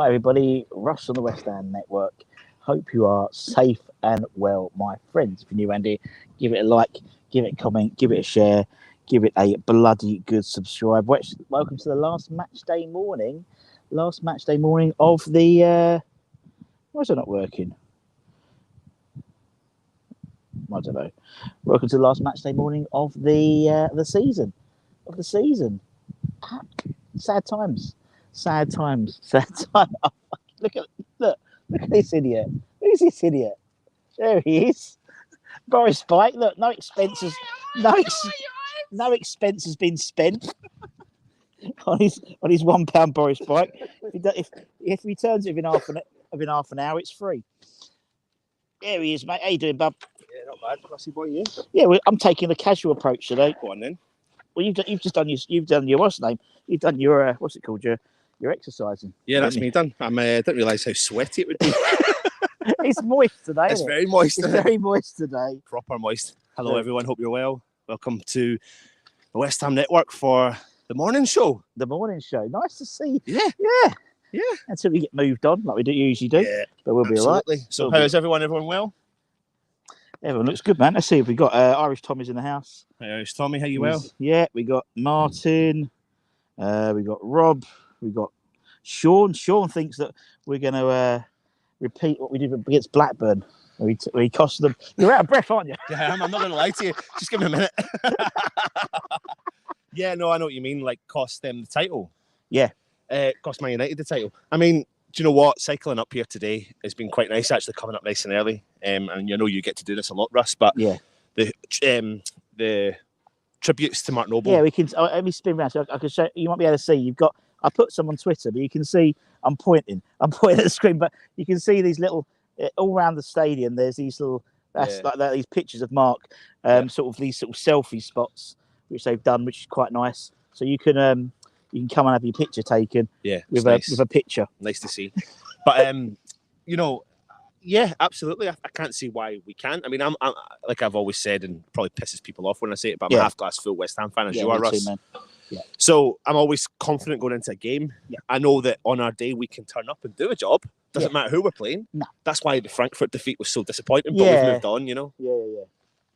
everybody, Russ on the West Ham Network. Hope you are safe and well, my friends. If you're new around here, give it a like, give it a comment, give it a share, give it a bloody good subscribe. Welcome to the last match day morning of the... why is it not working? I don't know. Welcome to the last match day morning of the season. Sad times. Oh, look at this idiot. Who's this idiot? There he is. Boris Bike. Look, no expenses been spent on his £1 Boris Bike. If he turns it within half an hour, it's free. There he is, mate. How you doing, bub? Yeah, not bad. Classy boy, you? Yeah, I'm taking a casual approach today. Go on then. Well, you've done your what's name? You've done your what's it called? Your exercising. Yeah, that's me done. I didn't realise how sweaty it would be. It's moist today. It's very moist. It's very moist today. Proper moist. Hello, everyone. Hope you're well. Welcome to the West Ham Network for the morning show. The morning show. Nice to see. Yeah. Until we get moved on, like we usually do. Yeah, but we'll be all right. So, how is everyone? Everyone well? Everyone looks good, man. Let's see if we got Irish Tommy's in the house. Hey, Irish Tommy, how you well? Yeah, we got Martin. We got Rob. We got Sean. Sean thinks that we're going to repeat what we did against Blackburn. We cost them. You're out of breath, aren't you? Yeah, I'm not going to lie to you. Just give me a minute. Yeah, no, I know what you mean. Like, cost them the title. Yeah. Cost Man United the title. I mean, do you know what? Cycling up here today has been quite nice, actually, coming up nice and early. And you know you get to do this a lot, Russ. But yeah, the tributes to Mark Noble. Yeah, we can. Let me spin around so I can show. You might be able to see. I put some on Twitter, but you can see. I'm pointing at the screen, but you can see these little all around the stadium. There's these little. These pictures of Mark. Sort of these sort of selfie spots which they've done, which is quite nice. So you can come and have your picture taken. Yeah, with a picture. Nice to see. But you know, yeah, absolutely. I can't see why we can't. I mean, I'm like I've always said, and probably pisses people off when I say it, but I'm a half glass full West Ham fan, as you are, Russ. Too, man. Yeah. So I'm always confident going into a game. Yeah. I know that on our day we can turn up and do a job. Doesn't matter who we're playing. No. That's why the Frankfurt defeat was so disappointing. But we've moved on, you know. Yeah.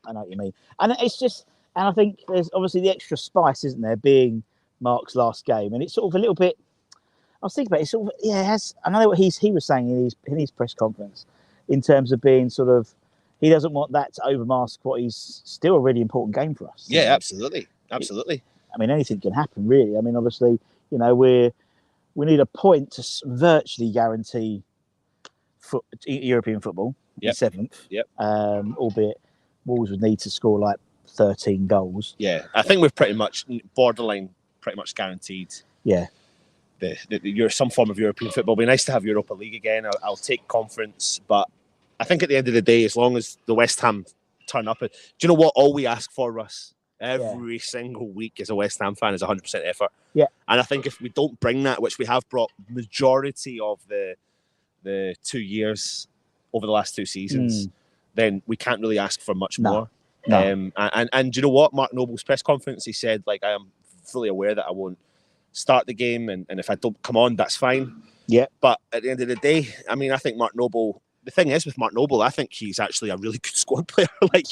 I know what you mean. And it's just, and I think there's obviously the extra spice, isn't there, being Mark's last game, and it's sort of a little bit. I was thinking about it. It's sort of I know what he was saying in his press conference, in terms of being sort of, he doesn't want that to overmask what is still a really important game for us. Yeah, absolutely. I mean, anything can happen, really. I mean, obviously, you know, we need a point to virtually guarantee European football in 7th. Yep. Albeit Wolves would need to score like 13 goals. Yeah, I think we've pretty much guaranteed. Yeah. You're some form of European football. It'd be nice to have Europa League again. I'll take conference, but I think at the end of the day, as long as the West Ham turn up, do you know what? All we ask for, Russ, every single week as a West Ham fan is 100% effort. Yeah. And I think if we don't bring that, which we have brought majority of the 2 years over the last 2 seasons, then we can't really ask for much more. No. And do you know what? Mark Noble's press conference, he said, like, I am fully aware that I won't start the game, and if I don't come on, that's fine. Yeah. But at the end of the day, I mean, I think Mark Noble, the thing is with Mark Noble, I think he's actually a really good squad player. Like,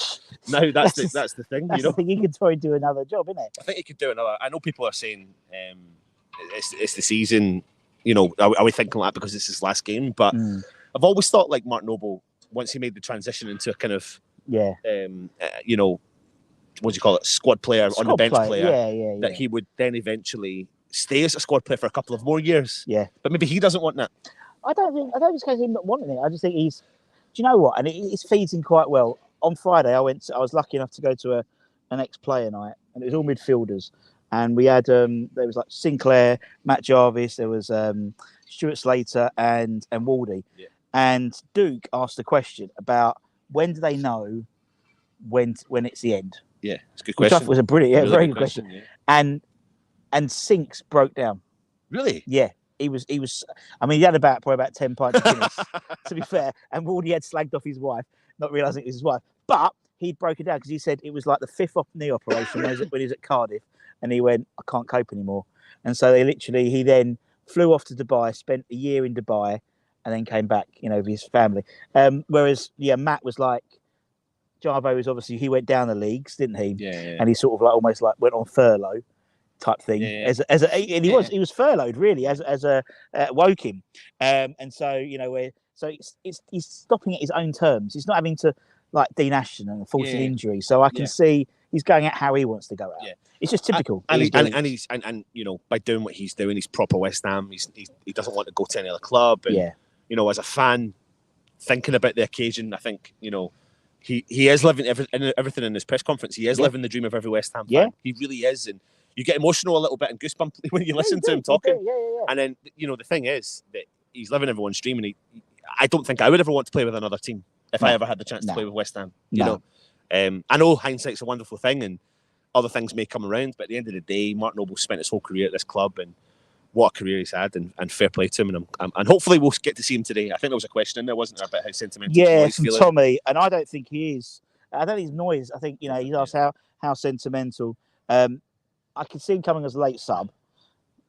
now that's the thing. That's, you know, the thing. He could probably do another job, isn't it? I think he could do another. I know people are saying it's the season. You know, are we thinking that because it's his last game? But I've always thought like Mark Noble, once he made the transition into a kind of you know, what do you call it, squad player, on the bench player, that he would then eventually stay as a squad player for a couple of more years. Yeah, but maybe he doesn't want that. I don't think it's because him not wanting it. I just think he's. Do you know what? And it feeds in quite well. On Friday, I was lucky enough to go to an ex-player night, and it was all midfielders. And we had there was like Sinclair, Matt Jarvis, there was Stuart Slater and Waldy. Yeah. And Duke asked a question about when do they know when it's the end. Yeah, it's a good question. Which was a brilliant, very good question. Yeah. And Sinks broke down. Really? Yeah. He was. I mean, he had probably about 10 pints of Guinness, to be fair. And Waldy had slagged off his wife, not realising it was his wife. But he'd broken down because he said it was like the 5th knee operation when he was at Cardiff, and he went, I can't cope anymore. And so he then flew off to Dubai, spent a year in Dubai, and then came back, with his family. Whereas, Matt was like, Jarvo was obviously, he went down the leagues, didn't he? Yeah. And he sort of like almost like went on furlough type thing. Yeah. And he was furloughed really as a Woking. And so, he's stopping at his own terms. He's not having to like Dean Ashton and force an injury. So I can see he's going out how he wants to go out. Yeah. It's just typical. And by doing what he's doing, he's proper West Ham. He doesn't want to go to any other club. And, as a fan, thinking about the occasion, I think, he is living everything in his press conference. He is living the dream of every West Ham fan. Yeah. He really is. And you get emotional a little bit and goosebumpy when you listen to him talking. Yeah. And then, the thing is that he's living everyone's dream. And I don't think I would ever want to play with another team if I ever had the chance to play with West Ham. I know hindsight's a wonderful thing and other things may come around, but at the end of the day, Mark Noble spent his whole career at this club, and what a career he's had, and fair play to him. And hopefully we'll get to see him today. I think there was a question in there, wasn't there, about how sentimental he's from feeling? Tommy, and I don't think he is. I don't think he's noise. I think, he's asked how sentimental. I can see him coming as a late sub.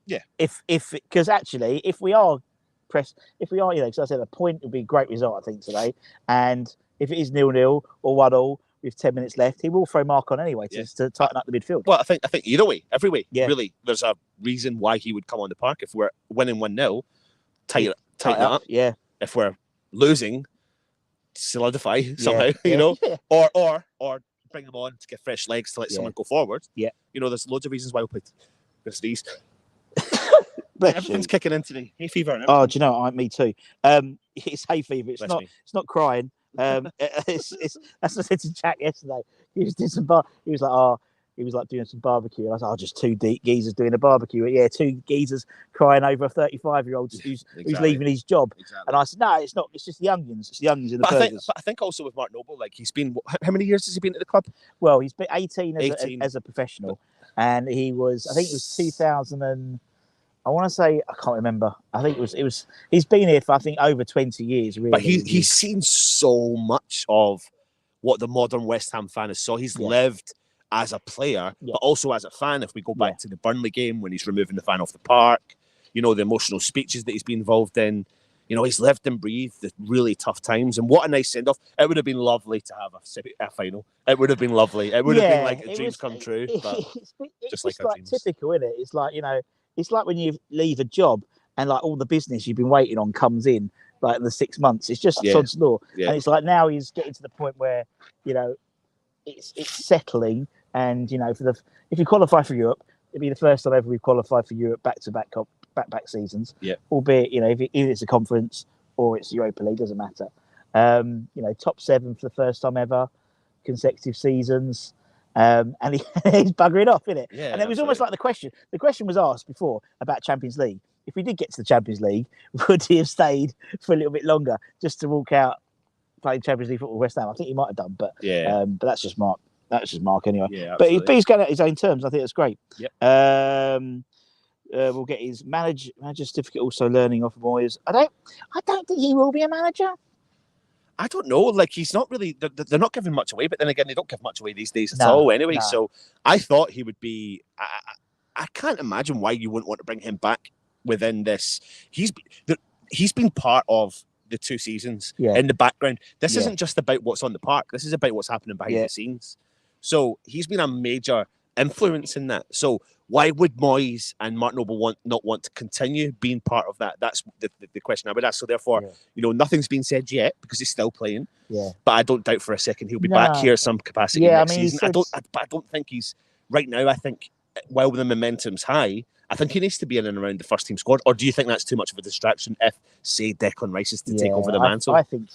Yeah. Because actually, if we are, because I said a point would be a great result, I think, today. And if it is 0-0 or 1-1 with 10 minutes left, he will throw Mark on anyway to tighten up the midfield. Well, I think either way, every way, really, there's a reason why he would come on the park. If we're winning 1-0, tighten up. Yeah. If we're losing, solidify somehow, or bring him on to get fresh legs to let someone go forward. Yeah. There's loads of reasons why we'll play this these. Everything's kicking in today. Hay fever. And do you know? Me too. It's hay fever. It's not crying. That's what I said to Jack yesterday. He was doing he was like doing some barbecue, and I was like, just two geezers doing a barbecue. Yeah, two geezers crying over a 35-year-old who's leaving his job. Exactly. And I said, no, it's not. It's just the youngins. It's the youngins in the burgers. I think also with Mark Noble, like, he's been, how many years has he been at the club? Well, he's been 18 as a professional, and he was, I think it was 2000 and. I want to say, I can't remember. I think it was. He's been here for, I think, over 20 years. Really, but he's seen so much of what the modern West Ham fan is. So he's lived as a player, but also as a fan. If we go back to the Burnley game when he's removing the fan off the park, the emotional speeches that he's been involved in. He's lived and breathed the really tough times. And what a nice send off! It would have been lovely to have a final. It would have been lovely. It would have been like a dream come true. But it's like typical, isn't it? It's like It's like when you leave a job and like all the business you've been waiting on comes in like in the 6 months. It's just sod's law. Yeah. And it's like now he's getting to the point where, it's settling. And, if you qualify for Europe, it'd be the first time ever we've qualified for Europe back-to-back seasons. Yeah. Albeit, if it's a conference or it's Europa League, doesn't matter. Top 7 for the first time ever, consecutive seasons. And he's buggering off, isn't it? Yeah, and it was almost like the question was asked before about Champions League. If we did get to the Champions League, would he have stayed for a little bit longer just to walk out playing Champions League football with West Ham? I think he might have done, but but that's just Mark. That's just Mark anyway. Yeah, but he's going at his own terms. I think that's great. Yep. We'll get his manager certificate. Also learning off boys. I don't think he will be a manager. I don't know. Like, he's not really. They're not giving much away, but then again, they don't give much away these days at all. Anyway, so I thought he would be. I can't imagine why you wouldn't want to bring him back within this. He's been part of the 2 seasons in the background. This isn't just about what's on the park. This is about what's happening behind the scenes. So he's been a major influence in that. So why would Moyes and Mark Noble not want to continue being part of that? That's the question I would ask. So therefore, nothing's been said yet because he's still playing. Yeah. But I don't doubt for a second he'll be back here some capacity next season. I don't think he's right now. I think while the momentum's high, I think he needs to be in and around the first team squad. Or do you think that's too much of a distraction if, say, Declan Rice is to take over the mantle? I think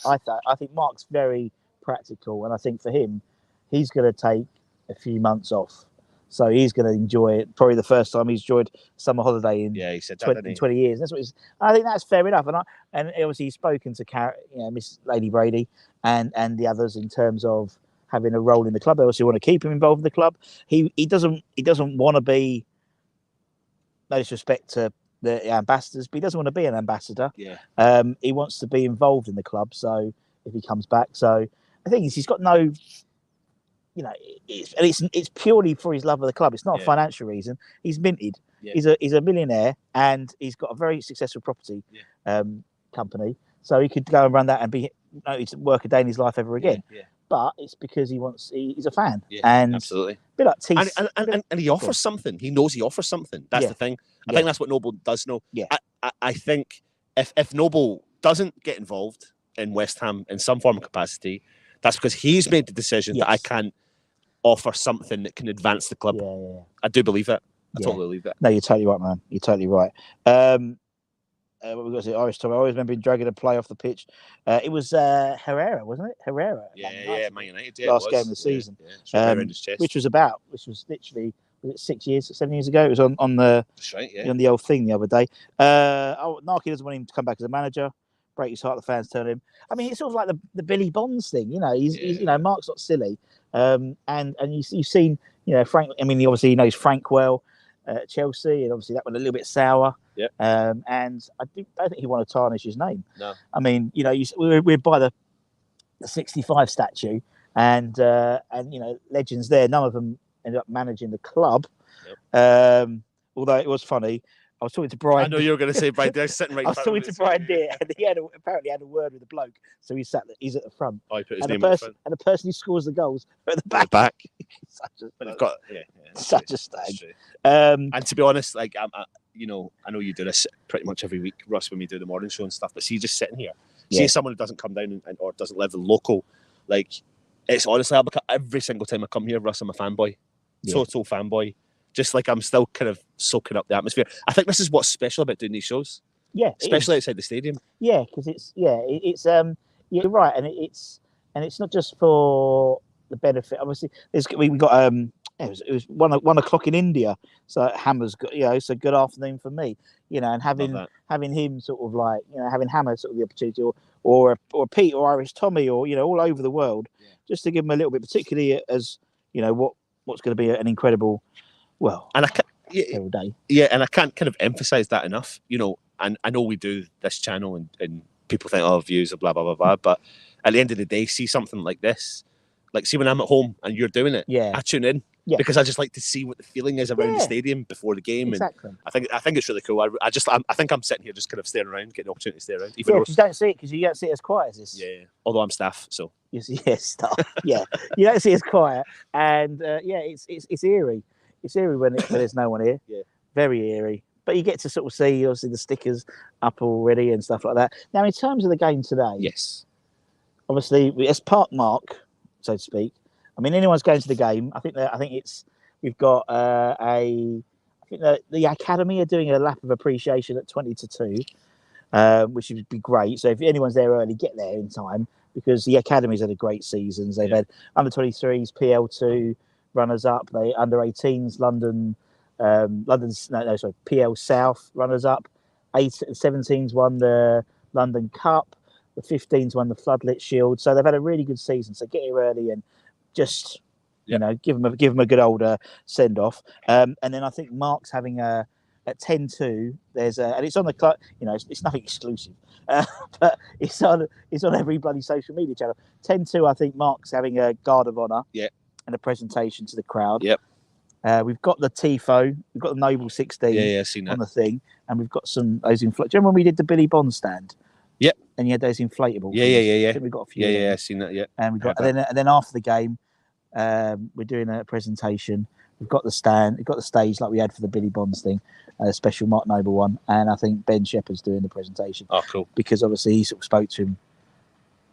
Mark's very practical, and I think for him, he's going to take a few months off. So he's going to enjoy it. Probably the first time he's enjoyed summer holiday in he said 20 years. That's what I think that's fair enough. And obviously he's spoken to Miss Lady Brady and the others in terms of having a role in the club. They also want to keep him involved in the club. He doesn't want to be, no disrespect to the ambassadors, but he doesn't want to be an ambassador. Yeah. He wants to be involved in the club. So if he comes back, so the thing is, he's got no. It's purely for his love of the club. It's not a financial reason. He's minted. He's a millionaire, and he's got a very successful property company. So he could go and run that and work a day in his life ever again. But it's because he's a fan. Yeah, and absolutely. A bit like Tease. And he offers something. He knows he offers something. That's the thing. I think that's what Noble does know. Yeah. I think if Noble doesn't get involved in West Ham in some form of capacity, that's because he's made the decision that I can't offer something that can advance the club. Yeah. I do believe it. I totally believe that. No, you're totally right, man. You're totally right. What we got to say, Irish Tom. I always remember him dragging a play off the pitch. It was Herrera, wasn't it? Herrera. Man United. Last game of the season. Which was literally 7 years ago. It was on the on the old thing the other day. Narky doesn't want him to come back as a manager. Break his heart. The fans tell him. I mean, it's sort of like the Billy Bonds thing. He's Mark's not silly. And you've seen Frank. I mean, obviously he knows Frank well. At Chelsea, and obviously that went a little bit sour. Yeah. And I don't think he want to tarnish his name. No. I mean, we're by the 65 statue, and legends there. None of them ended up managing the club. Yep. Although it was funny. I was talking to Brian. I know you were going to say Brian Deere sitting right. I was talking to Brian Deere, and he apparently had a word with the bloke, so he's at the front. Oh, he put his name at the front. And the person who scores the goals are at the back. Such a stag. And to be honest, like I know you do this pretty much every week, Russ, when we do the morning show and stuff. But see, just sitting here, see someone who doesn't come down or doesn't live local, like it's honestly, every single time I come here, Russ, I'm a fanboy, total fanboy. Just like I'm still kind of soaking up the atmosphere. I think this is what's special about doing these shows. Yeah, especially outside the stadium. Yeah, because it's you're right, and it's not just for the benefit. Obviously, we got it was 1 o'clock in India, so Hammer's got so good afternoon for me, and having him sort of like having Hammer sort of the opportunity or Pete or Irish Tommy or all over the world, just to give him a little bit, particularly as what's going to be an incredible. Well, and I can't kind of emphasize that enough, and I know we do this channel and people think, views are blah, blah, blah, blah, but at the end of the day, see something like this, like see when I'm at home and you're doing it, I tune in because I just like to see what the feeling is around the stadium before the game. Exactly. And I think it's really cool. I think I'm sitting here just kind of staring around, getting the opportunity to stay around. Even though you don't see it because you don't see it as quiet as this. Yeah. Although I'm staff, so. Staff. Yeah. You don't see it as quiet. And it's eerie. It's eerie when there's no one here. Yeah. Very eerie. But you get to sort of see, obviously, the stickers up already and stuff like that. Now, in terms of the game today, obviously, it's Park Mark, so to speak. I mean, anyone's going to the game. I think we've got I think the Academy are doing a lap of appreciation at 20-2, which would be great. So if anyone's there early, get there in time because the Academy's had a great seasons. They've had under 23s, PL2. Runners up, they under 18s, PL South runners up, 17s won the London Cup, the 15s won the Floodlit Shield, so they've had a really good season. So get here early and just give them a good old send off. And then I think Mark's having at 10-2. There's and it's on the club. It's nothing exclusive, but it's on every bloody social media channel. 10-2. I think Mark's having a guard of honour. Yeah. And a presentation to the crowd. Yep. We've got the TIFO. We've got the Noble 16 seen that. On the thing. And we've got those inflatables. Do you remember when we did the Billy Bond stand? Yep. And you had those inflatables. Yeah. I think we got a few. Yeah, I've seen that. Yeah. And we got and then after the game, we're doing a presentation. We've got the stand. We've got the stage like we had for the Billy Bonds thing, a special Mark Noble one. And I think Ben Shepherd's doing the presentation. Oh, cool. Because obviously he sort of spoke to him.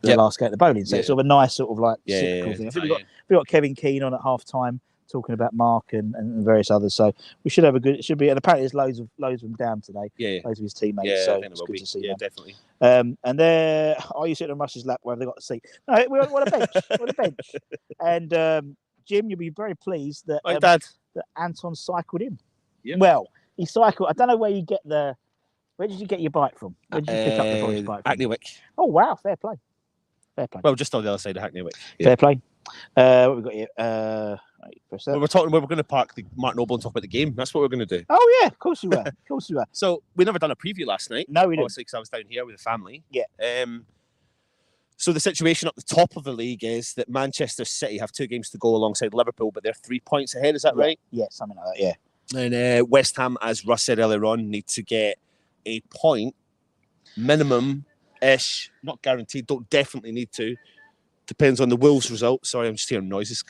The last game at the bowling, so it's sort of a nice sort of like cyclical thing. I think we've got Kevin Keane on at half time talking about Mark and various others. So we should have it should be, and apparently there's loads of them down today. Loads of his teammates. So it's good to see. Definitely. And there, are you sitting on Russ's lap where they've got a seat? No, we're on a bench. We're on a bench. And Jim, you'll be very pleased that that Anton cycled in. Yep. Well, he cycled. I don't know where you get the. Where did you get your bike from? Where did you pick up the voice bike from? Hackney Wick. Oh wow, fair play. Fair play. Well, just on the other side of Hackney Wick. Yeah. Fair play. What we got here? We're going to park the Mark Noble and talk about the game. That's what we're going to do. Oh yeah, of course we were. Of course we were. So we never done a preview last night. No, we didn't. Obviously, because I was down here with the family. Yeah. So the situation up the top of the league is that Manchester City have 2 games to go alongside Liverpool, but they're 3 points ahead. Is that right? Yeah, something like that. Yeah. And West Ham, as Russ said earlier on, need to get a point minimum-ish, not guaranteed, don't definitely need to. Depends on the Wolves result. Sorry, I'm just hearing noises.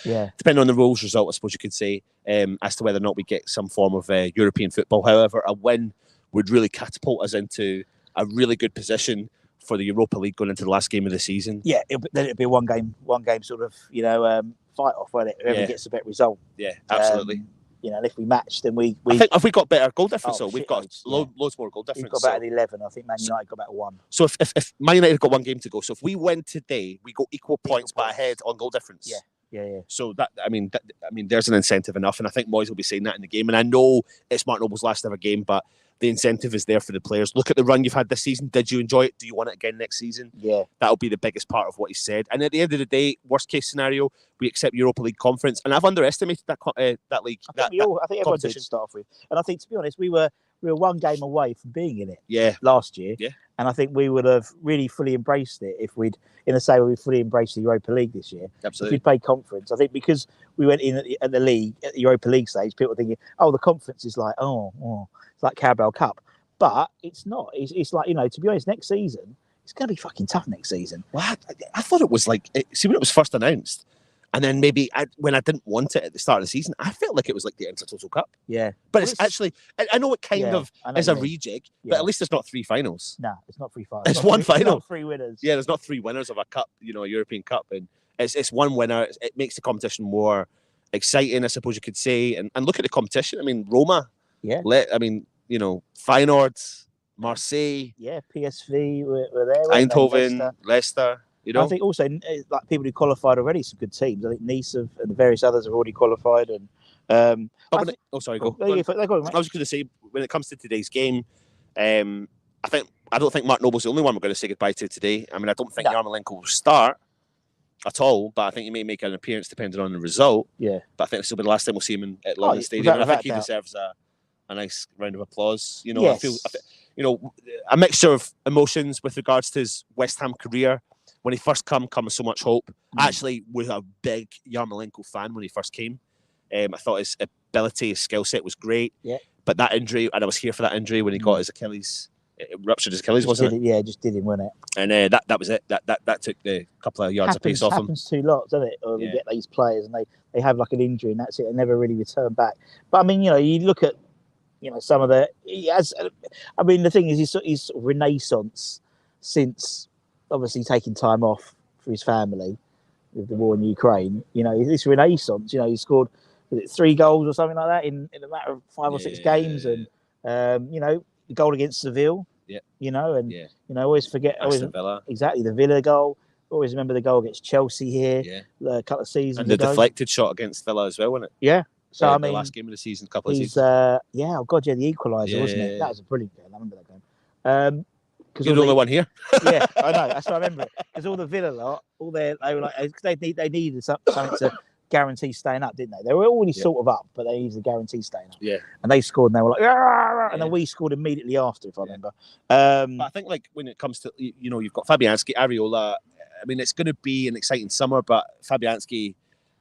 Yeah. Depending on the Wolves result, I suppose you could say, as to whether or not we get some form of European football. However, a win would really catapult us into a really good position for the Europa League going into the last game of the season. Yeah, then it'd be one game sort of, fight off, won't it? Whoever gets a better result. Yeah, absolutely. And if we match, then we I think if we got better goal difference, we've got loads more goal difference. We've got better than 11. I think Man United got better 1. So if Man United got one game to go, so if we win today, we go equal points but ahead on goal difference. Yeah. So there's an incentive enough, and I think Moyes will be saying that in the game. And I know it's Mark Noble's last ever game, but the incentive is there for the players. Look at the run you've had this season. Did you enjoy it? Do you want it again next season? Yeah. That'll be the biggest part of what he said. And at the end of the day, worst case scenario, we accept Europa League Conference. And I've underestimated that league. I think everyone did to start off with. And I think, to be honest, we were one game away from being in it last year. Yeah. And I think we would have really fully embraced it if we'd, in the same way we fully embraced the Europa League this year. Absolutely. If we'd played conference. I think because we went in at the league, at the Europa League stage, people were thinking, the conference is like, it's like Carabao Cup. But it's not. It's like, to be honest, next season, it's going to be fucking tough next season. Well, I thought it was like, when it was first announced, and then maybe when I didn't want it at the start of the season, I felt like it was like the Intertoto Cup. Yeah. But it's actually, I know it kind of is a rejig, but at least it's not 3 finals. No, it's not 3 finals. It's one final. Not 3 winners. Yeah, there's not 3 winners of a cup, a European Cup. And it's one winner. It makes the competition more exciting, I suppose you could say. And look at the competition. I mean, Roma. Yeah. Feyenoord, Marseille. Yeah, PSV were there. Eindhoven, Leicester. I think also, like people who qualified already, some good teams. I think Nice and the various others have already qualified. And sorry, go. I was just going to say, when it comes to today's game, I don't think Mark Noble's the only one we're going to say goodbye to today. I mean, I don't think Yarmolenko will start at all, but I think he may make an appearance depending on the result. Yeah. But I think this will be the last time we'll see him at London Stadium. And I think he deserves a nice round of applause. I feel a mixture of emotions with regards to his West Ham career. When he first comes with so much hope. I actually was a big Yarmolenko fan when he first came. I thought his ability, his skill set was great. Yeah. But that injury, and I was here for that injury when he got his Achilles, ruptured his Achilles, wasn't it? Yeah, just did him, wasn't it? And that was it. That took the couple of yards of pace off him. Happens to lots, doesn't it? Or we get these players and they have like an injury and that's it. They never really return back. But I mean, you look at some of the. The thing is, he's sort of renaissance since obviously taking time off for his family with the war in Ukraine. This renaissance. He scored 3 goals or something like that in a matter of 5 or 6 games, and the goal against Seville. Yeah. Always forget. Villa. Exactly, the Villa goal. Always remember the goal against Chelsea here. Yeah. A couple of seasons and the ago. Deflected shot against Villa as well, wasn't it? Yeah. So the last game of the season, couple of seasons. The equaliser, wasn't it? That was a brilliant game. I remember that game. You're the only one here. Yeah, I know. That's what I remember it. Because all the Villa lot, they were like, they needed something to guarantee staying up, didn't they? They were already sort of up, but they needed to guarantee staying up. Yeah. And they scored, and they were like, and then we scored immediately after, if I remember. But I think, like, when it comes to, you've got Fabianski, Areola. I mean, it's going to be an exciting summer, but Fabianski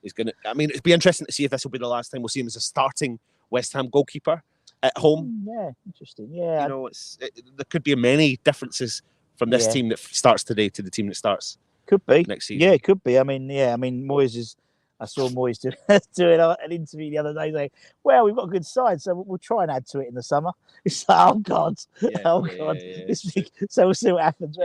is going to. I mean, it'd be interesting to see if this will be the last time we'll see him as a starting West Ham goalkeeper at home. Yeah, interesting. Yeah, there could be many differences from this team that starts today to the team that starts. Could be next season. Yeah, it could be. I mean, Moyes is. I saw Moyes doing an interview the other day saying, "Well, we've got a good side, so we'll try and add to it in the summer." It's like, oh God. So we'll see what happens.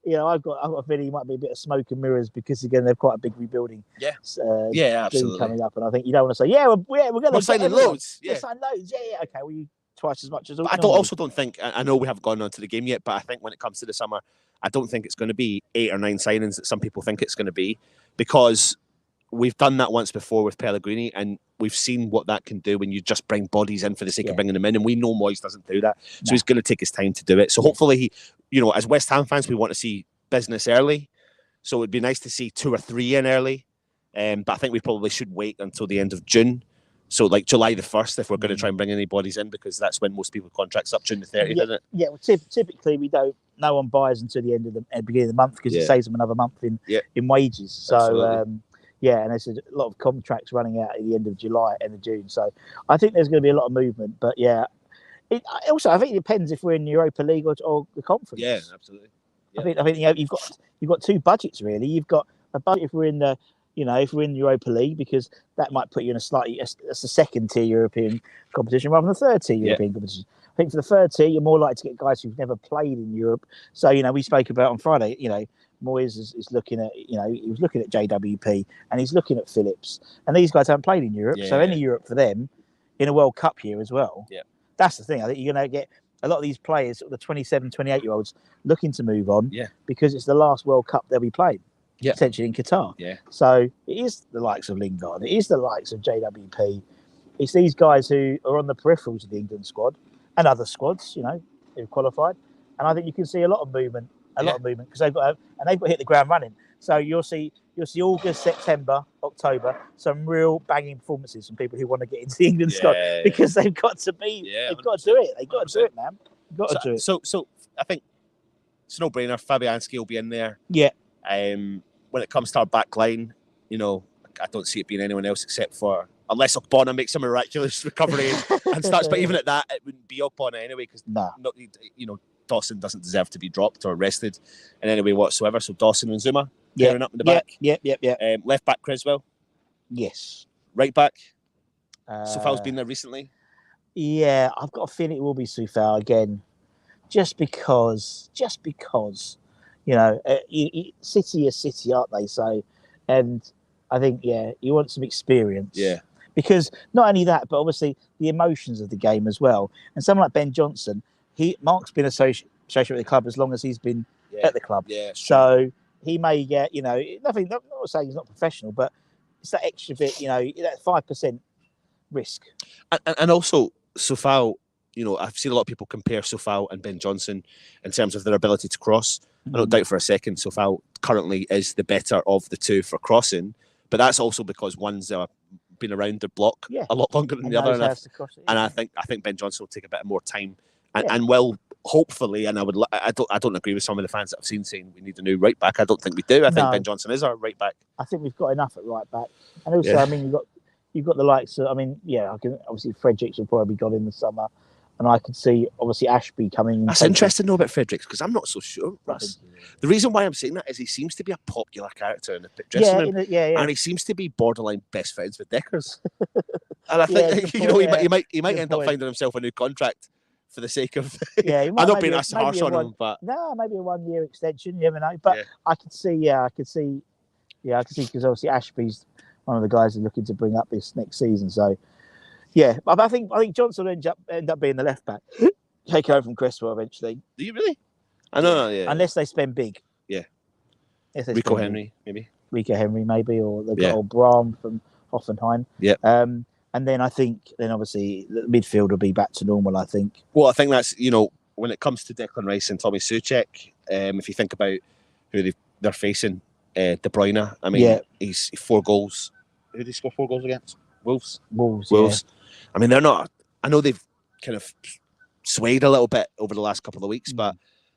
Yeah. I've got a feeling he might be a bit of smoke and mirrors because again they've quite a big rebuilding. Absolutely coming up, and I think you don't want to say, we're going to sign loads. Yeah, sign loads. Yeah. Okay, well, you twice as much as. But I don't think. I know we haven't gone on to the game yet, but I think when it comes to the summer, I don't think it's going to be 8 or 9 signings that some people think it's going to be, because we've done that once before with Pellegrini, and we've seen what that can do when you just bring bodies in for the sake of bringing them in, and we know Moyes doesn't do that, so he's going to take his time to do it. So hopefully, as West Ham fans, we want to see business early, so it'd be nice to see 2 or 3 in early, but I think we probably should wait until the end of June. So like July the 1st, if we're going to try and bring any bodies in, because that's when most people contracts up, June the 30th, isn't it? Yeah, well, typically no one buys until the end of the beginning of the month, because it saves them another month in wages. So Yeah, and there's a lot of contracts running out at the end of July, end of June. So I think there's going to be a lot of movement. But yeah, I think it depends if we're in the Europa League or the conference. Yeah, absolutely. Yeah. I think you've got two budgets really. You've got a budget if we're in the if we're in the Europa League, because that might put you in that's a second tier European competition rather than a third tier European competition. I think for the third tier, you're more likely to get guys who've never played in Europe. So we spoke about on Friday. Moyes is looking at he was looking at JWP and he's looking at Phillips, and these guys haven't played in Europe. So any Europe for them in a World Cup year as well. Yeah, that's the thing. I think you're going to get a lot of these players, the 27, 28-year-olds, looking to move on because it's the last World Cup they'll be playing, potentially in Qatar. Yeah. So it is the likes of Lingard, it is the likes of JWP. It's these guys who are on the peripherals of the England squad and other squads, who've qualified. And I think you can see a lot of movement, because they've got to hit the ground running. So you'll see August, September, October, some real banging performances from people who want to get into the England squad because they've got to be. They've got to do it. They've got to do it, man. They've got to do it. So I think it's no brainer. Fabianski will be in there. Yeah. When it comes to our back line, I don't see it being anyone else except for, unless Ogbonna makes a miraculous recovery and starts. But even at that, it wouldn't be Ogbonna anyway, because Dawson doesn't deserve to be dropped or rested in any way whatsoever. So Dawson and Zuma pairing up in the back. Yeah. Left back Creswell. Yes. Right back. Soufal's been there recently. Yeah, I've got a feeling it will be Soufal again, just because City are City, aren't they? So, and I think you want some experience. Yeah. Because not only that, but obviously the emotions of the game as well. And someone like Ben Johnson, Mark's been associated with the club as long as he's been at the club. Yeah. So he may get, nothing. Not saying he's not professional, but it's that extra bit, that 5% risk. And also Soufal, I've seen a lot of people compare Soufal and Ben Johnson in terms of their ability to cross. I don't doubt for a second Soufal currently is the better of the two for crossing, but that's also because one's been around the block a lot longer than the other, and I think Ben Johnson will take a bit more time and will hopefully. And I don't agree with some of the fans that I've seen saying we need a new right back. I don't think we do. I think Ben Johnson is our right back. I think we've got enough at right back, and also I mean you've got the likes of, obviously Fredericks will probably be gone in the summer. And I could see, obviously, Ashby coming. That's interesting to know about Fredericks, because I'm not so sure, Russ. The reason why I'm saying that is he seems to be a popular character in the dressing room. And he seems to be borderline best friends with Deckers. And I think, he might end up finding himself a new contract for the sake of... I'm not being as harsh on him, but... No, maybe a 1-year extension, you never know. But I could see, because obviously Ashby's one of the guys who's looking to bring up this next season, so... Yeah, I think Johnson will end up being the left back. Take over from Cresswell eventually. Do you really? I know, Unless they spend big. Yeah. Rico Henry, maybe. Rico Henry, maybe, or they've got old Brahm from Hoffenheim. Yeah. And then I think, obviously the midfield will be back to normal, I think. Well, I think that's, when it comes to Declan Rice and Tommy Soucek, if you think about who they're facing, De Bruyne, I mean, he's 4 goals. Who did he score 4 goals against? Wolves. Yeah. I mean, they're not. I know they've kind of swayed a little bit over the last couple of weeks, but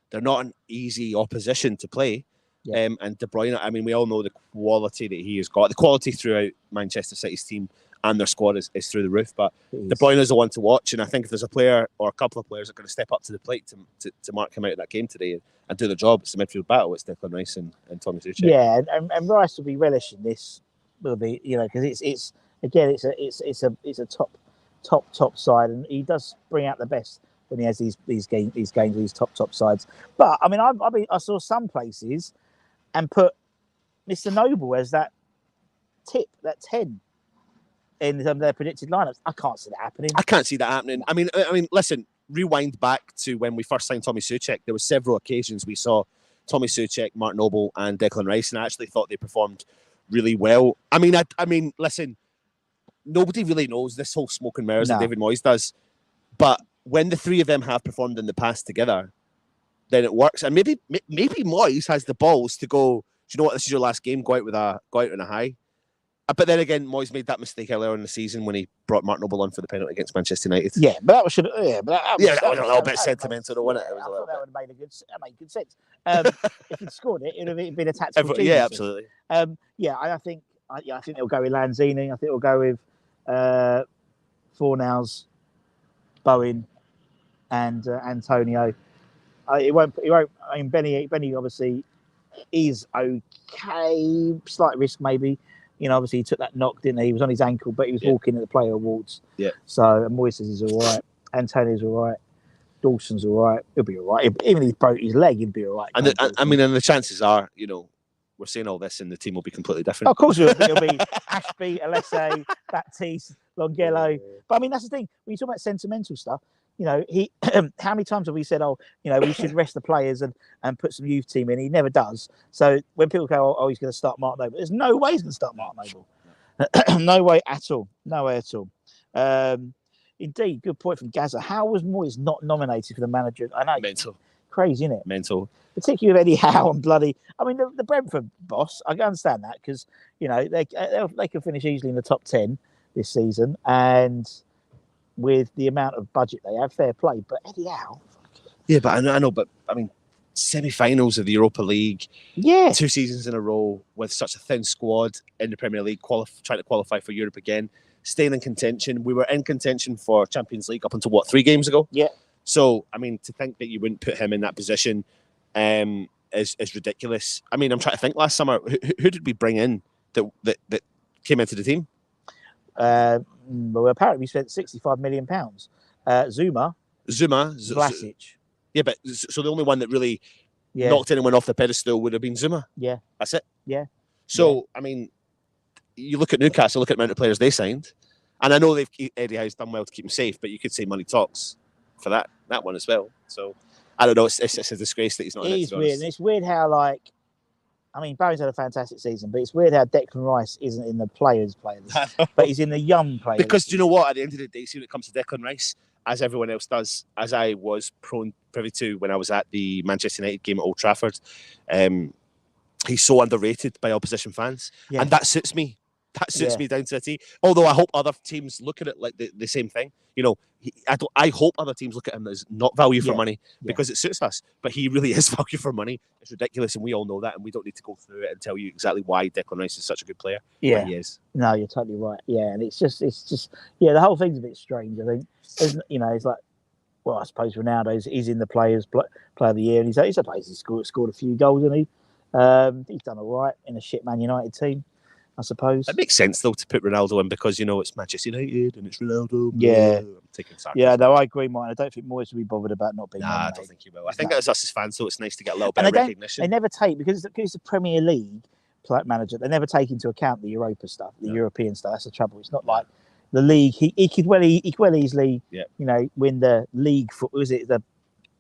they're not an easy opposition to play. Yeah. And De Bruyne, I mean, we all know the quality that he has got. The quality throughout Manchester City's team and their squad is through the roof. But De Bruyne is the one to watch, and I think if there's a player or a couple of players that are going to step up to the plate to mark him out in that game today and do the job, it's the midfield battle. It's Declan Rice and Tommy Soucek. Yeah, and Rice will be relishing this. Will be, because it's again, it's a top side, and he does bring out the best when he has these games, these top sides. But I mean, I saw some places and put Mr. Noble as that 10 in their predicted lineups. I can't see that happening. I can't see that happening. I mean, listen. Rewind back to when we first signed Tommy Soucek. There were several occasions we saw Tommy Soucek, Mark Noble, and Declan Rice, and I actually thought they performed really well. I mean, listen. Nobody really knows this whole smoke and mirrors that David Moyes does. But when the three of them have performed in the past together, then it works. And maybe Moyes has the balls to go, do you know what, this is your last game, go out in a high. But then again, Moyes made that mistake earlier in the season when he brought Mark Noble on for the penalty against Manchester United. Yeah, but that was that was a little bit sentimental, wasn't it? I thought that would have made good sense. If he'd scored it, it would have been a tactical genius. Yeah, absolutely. I I think they'll go with Lanzini. I think they'll go with Fornals, Bowen, and Antonio. It won't. I mean, Benny obviously is okay. Slight risk, maybe. Obviously he took that knock, didn't he? He was on his ankle, but he was walking at the Player Awards. Yeah. So Moises is all right. Antonio's all right. Dawson's all right. He'll be all right. Even if he broke his leg, he'd be all right. And the chances are, we're saying all this and the team will be completely different. Oh, of course it'll be Ashby, Alessi, Baptiste, Longello. But I mean, that's the thing. When you talk about sentimental stuff, he how many times have we said, we should rest the players and put some youth team in? He never does. So when people go, he's going to start Mark Noble, there's no way he's going to start Mark Noble. No way at all. No way at all. Indeed, good point from Gaza. How was Moyes not nominated for the manager? I know. Mental. Crazy, isn't it? Mental. Particularly with Eddie Howe and bloody. I mean, the Brentford boss, I can understand that because, they can finish easily in the top 10 this season. And with the amount of budget they have, fair play. But Eddie Howe. Yeah, but I know, but I mean, semi-finals of the Europa League. Yeah. 2 seasons in a row with such a thin squad in the Premier League, trying to qualify for Europe again. Staying in contention. We were in contention for Champions League up until 3 games ago? Yeah. So, I mean, to think that you wouldn't put him in that position is ridiculous. I mean, I'm trying to think last summer, who did we bring in that came into the team? Well, apparently we spent £65 million. Zuma. Vlasic. Yeah, but so the only one that really knocked anyone off the pedestal would have been Zuma. Yeah. That's it. Yeah. So, I mean, you look at Newcastle, look at the amount of players they signed. And I know Eddie Howe's done well to keep him safe, but you could say money talks for that one as well. So, I don't know. It's a disgrace that he's not in it. It is weird. And it's weird how, Barry's had a fantastic season, but it's weird how Declan Rice isn't in the players' but he's in the young players. Because do you know what? At the end of the day, see, when it comes to Declan Rice, as everyone else does, as I was privy to when I was at the Manchester United game at Old Trafford, he's so underrated by opposition fans, and that suits me. That suits me down to a T. Although I hope other teams look at it like the same thing. I hope other teams look at him as not value for money because it suits us. But he really is value for money. It's ridiculous, and we all know that. And we don't need to go through it and tell you exactly why Declan Rice is such a good player. Yeah, he is. No, you're totally right. Yeah, and it's just the whole thing's a bit strange. I think it's like, well, I suppose Ronaldo's in the player of the year, and he's a place he scored a few goals, and he's done all right in a shit Man United team, I suppose. It makes sense though to put Ronaldo in because it's Manchester United and it's Ronaldo. Yeah, I'm taking sarcasm. Yeah, no, I agree, Mike. I don't think Moyes will be bothered about not being. Nah, I don't think he will. I think that's us as fans, so it's nice to get a little bit of recognition. They never take because it's the Premier League manager. They never take into account the Europa stuff, the European stuff. That's the trouble. It's not like the league. He could well easily, win the league. Was it the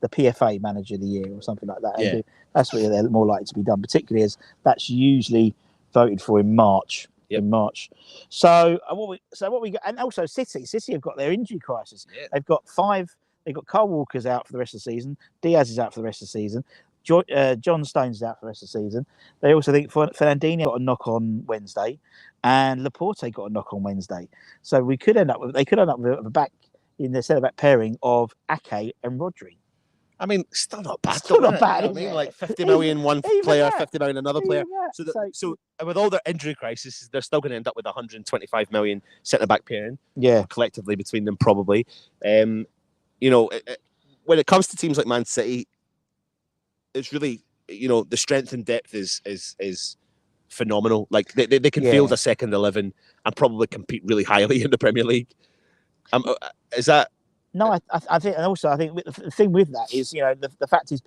PFA Manager of the Year or something like that? Yeah. That's where they're more likely to be done, particularly as that's usually voted for in March. Yep. In March. So what we got, and also City have got their injury crisis. Yeah. They've got 5. They've got Kyle Walker's out for the rest of the season. Diaz is out for the rest of the season. John Stones is out for the rest of the season. They also think Fernandinho got a knock on Wednesday, and Laporte got a knock on Wednesday. So they could end up with a back in the centre back pairing of Ake and Rodri. I mean, still not bad. Still not bad. I mean, like 50 million one player, 50 million another player. So with all their injury crisis, they're still going to end up with 125 million centre back pairing. Yeah, collectively between them, probably. When it comes to teams like Man City, it's really the strength and depth is phenomenal. Like they can field a second 11 and probably compete really highly in the Premier League. Is that? No, I think, and also I think the thing with that is, the fact is,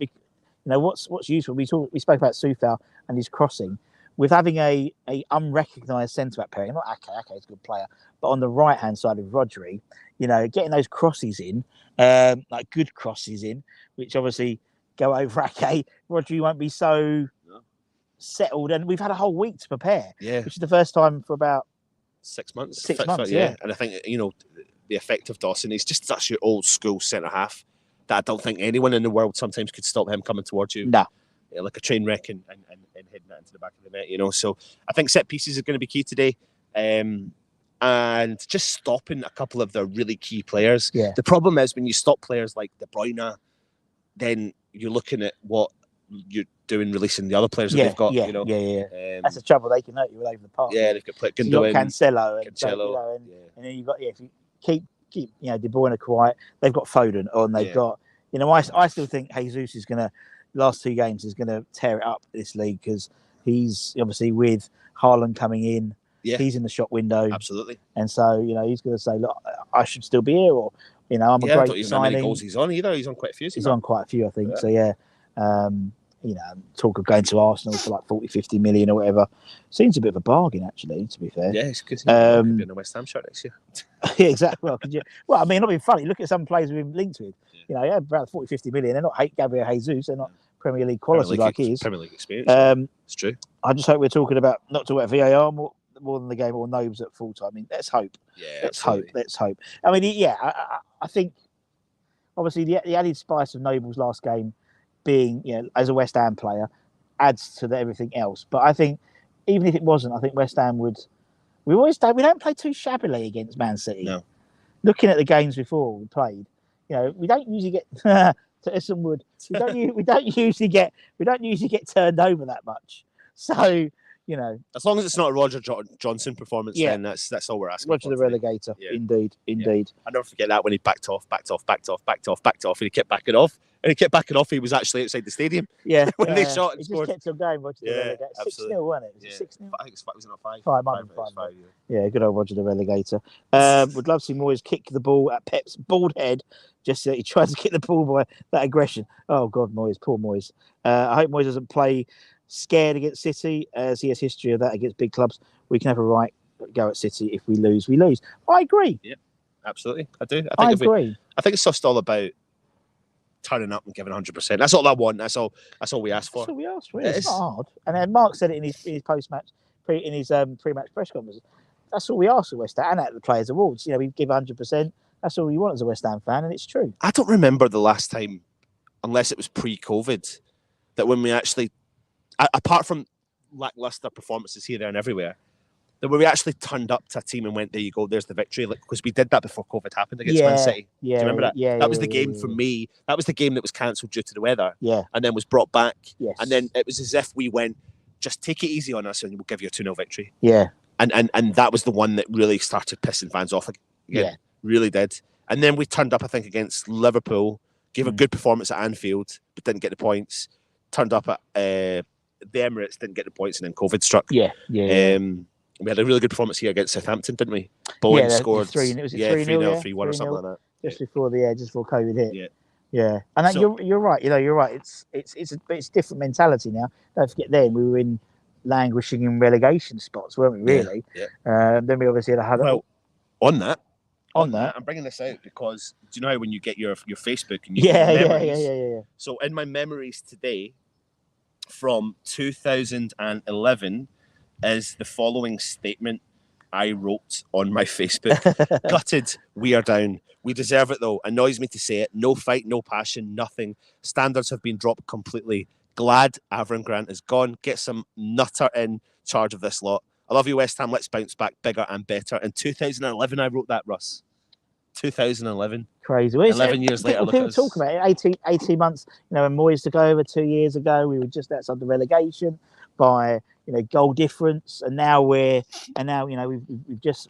what's useful. We spoke about Soufal and his crossing, with having a unrecognised centre back pairing. Not Ake is a good player, but on the right hand side of Rodri, getting those crosses in, like good crosses in, which obviously go over Ake. Rodri won't be so settled, and we've had a whole week to prepare. Yeah, which is the first time for about 6 months. 6 months, yeah. And I think the effect of Dawson, he's just such an old school centre half that I don't think anyone in the world sometimes could stop him coming towards you. No. Like a train wreck and heading that into the back of the net, So I think set pieces are going to be key today. And just stopping a couple of the really key players. Yeah. The problem is when you stop players like De Bruyne, then you're looking at what releasing the other players that they've got. Yeah. That's the trouble. They can hurt you all over the park. Yeah, they've got Gundogan, so you've got Cancelo, and then you've got if you keep De Bruyne quiet. They've got Foden on. They've got I still think Jesus is gonna last 2 games is gonna tear it up this league because he's obviously with Haaland coming in. Yeah. He's in the shop window. Absolutely. And so, he's going to say, look, I should still be here, or, I'm a great signing. I don't even know how many goals he's on either. He's on quite a few. He's on quite a few, I think. Yeah. So, talk of going to Arsenal for like 40, 50 million or whatever. Seems a bit of a bargain, actually, to be fair. Yeah, it's because he's going to be in the West Ham shirt next year. Yeah, exactly. Well, I mean, not being funny. Look at some players we've been linked with. About 40, 50 million. They're not Gabriel Jesus. They're not Premier League quality like he is. Premier League experience. It's true. I just hope we're talking about, not talking about VAR more than the game or Nobes at full time. I mean, let's hope. Yeah, let's hope. I mean, I think obviously the added spice of Noble's last game being, as a West Ham player, adds to everything else. But I think even if it wasn't, I think West Ham would. We don't play too shabbily against Man City. No. Looking at the games before we played, we don't usually get to Essen Wood. We don't usually get turned over that much. So. As long as it's not a Roger Johnson performance, then that's all we're asking. Roger the relegator, indeed. I never forget that when he backed off, and he kept backing off. He was actually outside the stadium. Yeah, when they shot and scored. Just kept on going. Roger the relegator. 6-0, wasn't it? Was it 6-0? I think it was not 5. 5. Yeah, good old Roger the relegator. Would love to see Moyes kick the ball at Pep's bald head. Just he tried to kick the ball by that aggression. Oh God, Moyes, poor Moyes. I hope Moyes doesn't play scared against City, as he has history of that against big clubs. We can have a right go at City. If we lose, we lose. I agree. Yeah, absolutely. I do. I agree. I think it's just all about turning up and giving 100%. That's all I want. That's all we ask for. That's all we ask for. It's not hard. And then Mark said it in his post-match, in his pre-match press conference. That's all we ask for West Ham and at the Players' Awards. We give 100%. That's all you want as a West Ham fan, and it's true. I don't remember the last time, unless it was pre-COVID, that when we actually, apart from lackluster performances here, there and everywhere, that we actually turned up to a team and went, there you go, there's the victory. Because we did that before COVID happened against Man City. Do you remember that? Yeah, that was the game for me. That was the game that was cancelled due to the weather. Yeah. And then was brought back. Yes. And then it was as if we went, just take it easy on us and we'll give you a 2-0 victory. Yeah. And that was the one that really started pissing fans off again. Yeah. Really did. And then we turned up, I think, against Liverpool, gave a good performance at Anfield, but didn't get the points. Turned up at the Emirates, didn't get the points, and then COVID struck. Yeah. We had a really good performance here against Southampton, didn't we? Bowen scored 3-0, 3-0, 3-1 or something like that. Just before COVID hit. Yeah. Yeah. And you're right. You're right. It's different mentality now. Don't forget then we were in languishing in relegation spots, weren't we, really? Yeah. Then we obviously had on that, I'm bringing this out because do you know how when you get your Facebook and you get your memories? Yeah. So in my memories today from 2011 is the following statement I wrote on my Facebook. Gutted, we are down. We deserve it though. Annoys me to say it. No fight, no passion, nothing. Standards have been dropped completely. Glad Avram Grant is gone. Get some nutter in charge of this lot. I love you, West Ham. Let's bounce back bigger and better. In 2011, I wrote that, Russ. 2011. Crazy. 11 years later. People talk about it. 18 months, when Moyes took over 2 years ago, we were just outside the relegation by, goal difference. And now we've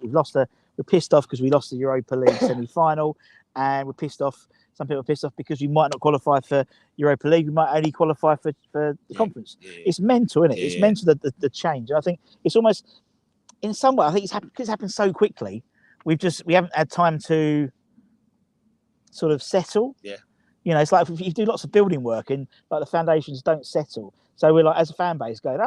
lost we're pissed off because we lost the Europa League semi-final, and we're pissed off. Some people are pissed off because we might not qualify for Europa League. We might only qualify for the conference. Yeah. It's mental, isn't it? It's mental, the change. And I think it's almost, in some way, I think it's happened so quickly. We haven't had time to sort of settle. Yeah. It's like if you do lots of building work and like the foundations don't settle. So we're like, as a fan base, going,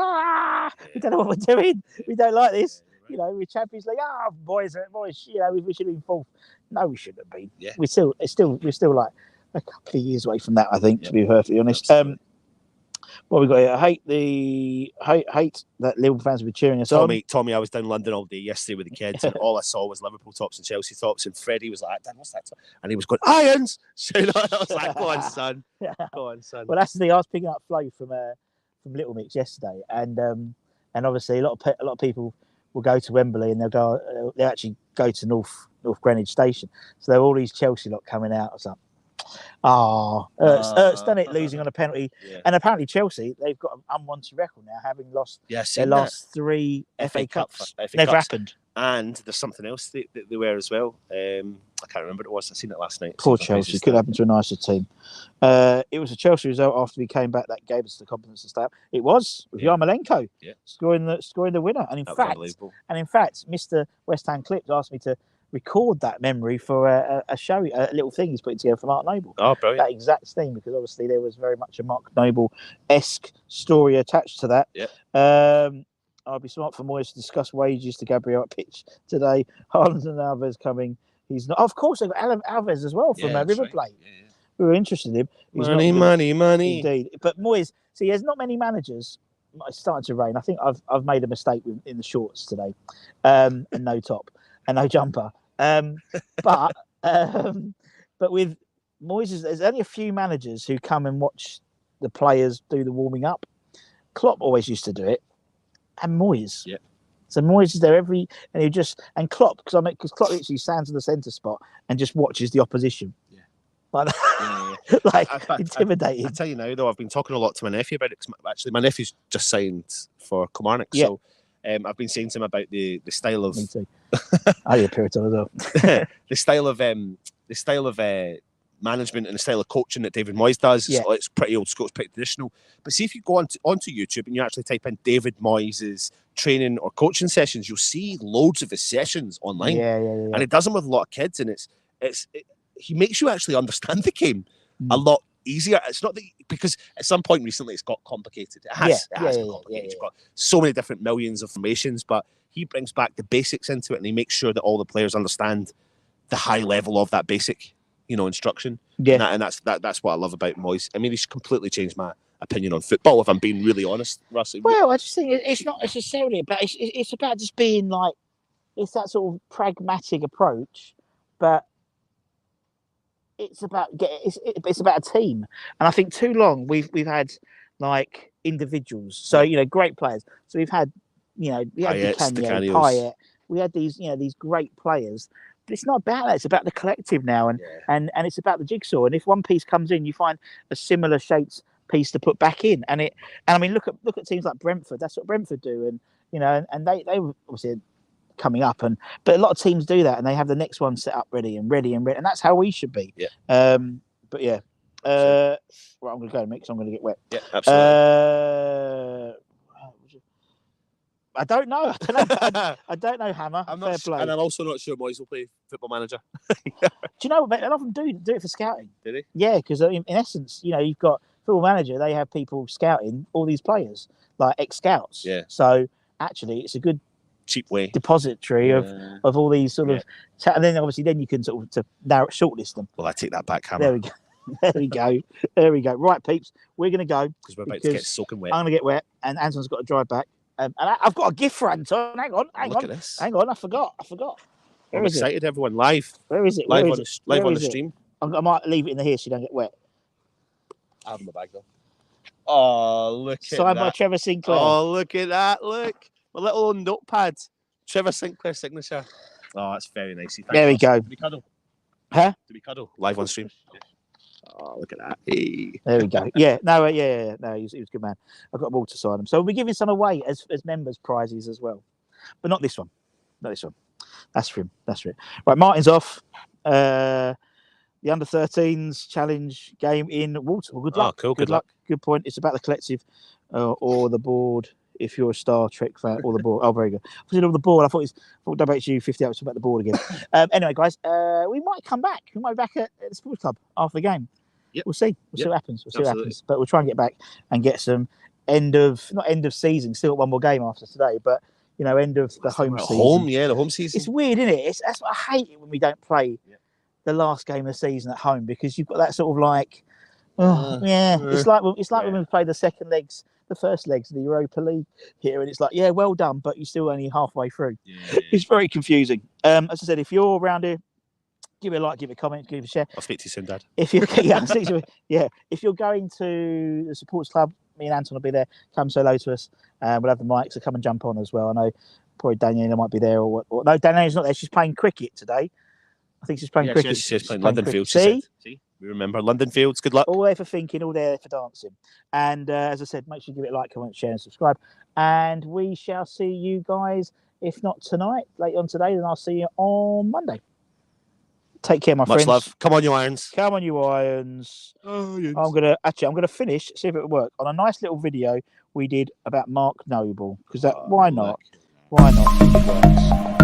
we don't know what we're doing. We don't like this. We're Champions League. Boys, we should have been fourth. No, we shouldn't have been. Yeah. We're still like a couple of years away from that, I think, to be perfectly honest. What we got here? I hate that Liverpool fans will be cheering us on. Tommy, I was down in London all day yesterday with the kids, and all I saw was Liverpool tops and Chelsea tops, and Freddie was like, "Dad, what's that?" And he was going, "Irons!" So I was like, "Go on, son. Go on, son." Well, that's the thing. I was picking up Flo from Little Mix yesterday, and obviously a lot of people will go to Wembley and they'll actually go to North Greenwich Station. So there are all these Chelsea lot coming out or something. Ertz done it, losing on a penalty. Yeah. And apparently Chelsea, they've got an unwanted record now, having lost their last 3 FA Cups. Never happened. And there's something else they were as well. I can't remember what it was. I seen it last night. Poor Chelsea. Could happen to a nicer team. It was a Chelsea result after we came back that gave us the confidence to start. It was with Yarmolenko scoring the winner. And in fact, Mr. West Ham Clips asked me to record that memory for a show, a little thing he's putting together for Mark Noble. Oh, brilliant. That exact thing, because obviously there was very much a Mark Noble-esque story attached to that. Yeah. I'll be smart for Moyes to discuss wages to Gabriel at pitch today. Haaland and Alves coming. He's not. Of course, they've got Alves as well from River Plate. Yeah. We were interested in him. He's money. Indeed. But Moyes, see, there's not many managers. It's starting to rain. I think I've made a mistake in the shorts today, and no top and no jumper. But with Moyes, there's only a few managers who come and watch the players do the warming up. Klopp always used to do it. And Moyes. Yeah. So Moyes is there and Klopp, because Klopp literally stands in the centre spot and just watches the opposition. Yeah. Like, intimidating. I tell you now, though, I've been talking a lot to my nephew about it. Actually, my nephew's just signed for Kilmarnock. Yeah. So I've been saying to him about the style of. Me too. I hear Puritan as well. the style of management and the style of coaching that David Moyes does. It's pretty old school, it's pretty traditional. But see, if you go onto YouTube and you actually type in David Moyes' training or coaching sessions, you'll see loads of his sessions online. Yeah. And he does them with a lot of kids, and he makes you actually understand the game a lot easier. It's not because at some point recently it's got complicated. It has got complicated. You've got so many different millions of formations, but he brings back the basics into it, and he makes sure that all the players understand the high level of that basic instruction. Yeah. And that's what I love about Moyes. I mean, he's completely changed my opinion on football, if I'm being really honest, Russ. Well, I just think it's not necessarily about, it's about just being like, it's that sort of pragmatic approach, but it's about it's about a team. And I think too long we've had like individuals. So, great players. So we've had, we had Payet. We had these great players. But it's not about that. It's about the collective now, and it's about the jigsaw. And if one piece comes in, you find a similar shaped piece to put back in. And I mean, look at teams like Brentford. That's what Brentford do, and they were obviously coming up, but a lot of teams do that, and they have the next one set up ready, and that's how we should be. Yeah. But yeah. Right, I'm going to go, Mick, 'cause I'm going to get wet. Yeah, absolutely. I don't know. I don't know, Hammer. I'm not sure, and I'm also not sure Moyes will play Football Manager. Do you know what? A lot of them do it for scouting. Did he? Yeah, because in essence, you've got Football Manager. They have people scouting all these players, like ex-scouts. Yeah. So actually, it's a good cheap way depository of all these sort of, and then obviously you can sort of shortlist them. Well, I take that back, Hammer. There we go. Right, peeps, we're going to go because we're about to get soaking wet. I'm going to get wet, and Anton's got to drive back. And I've got a gift for Anton. Hang on. At this. Hang on. I forgot. I'm excited, everyone. Live. Where is it? Live on the stream. I might leave it in the here so you don't get wet. I have my bag though. Oh, look at that. Signed by Trevor Sinclair. Oh, look at that. Look. My little notepad. Trevor Sinclair signature. Oh, that's very nice. There we go. Do we cuddle? Huh? Do we cuddle? Live on stream. Yeah. Oh, look at that. Hey. There we go. Yeah. No, he was a good man. I've got them all to sign them. So we'll be giving some away as members' prizes as well. But not this one. That's for him. Right, Martin's off. The under-13s challenge game in Walton. Well, good luck. Oh, cool. Good luck. Good point. It's about the collective or the board. If you're a Star Trek fan, or the board. Oh, very good. I was on the board. I thought WHU 50 hours about the board again. Anyway, guys, we might come back. We might be back at the sports club after the game. Yep. We'll see. We'll see what happens. But we'll try and get back and get some not end of season. Still got one more game after today, but end of the home season. The home season. It's weird, isn't it? That's what I hate it when we don't play the last game of the season at home, because you've got that sort of like, it's like when we play the first legs of the Europa League here, and it's like, well done, but you're still only halfway through. It's very confusing. As I said, if you're around here, give it a like, give it a comment, give it a share. I'll speak to you soon, Dad. If you're if you're going to the supporters club, me and Anton will be there. Come say hello to us. We'll have the mic, so come and jump on as well. I know probably Daniela might be there, or no, Daniela's not there. She's playing cricket today. I think she's playing cricket. She's playing London Field. See, We remember London Fields. Good luck. All there for thinking, all there for dancing. And as I said, make sure you give it a like, comment, share, and subscribe. And we shall see you guys, if not tonight, later on today, then I'll see you on Monday. Take care, my friends. Much love. Come on, you Irons. Come on, you Irons. Oh, yes. I'm gonna finish, see if it will work, on a nice little video we did about Mark Noble. Because why not? Why not? It works.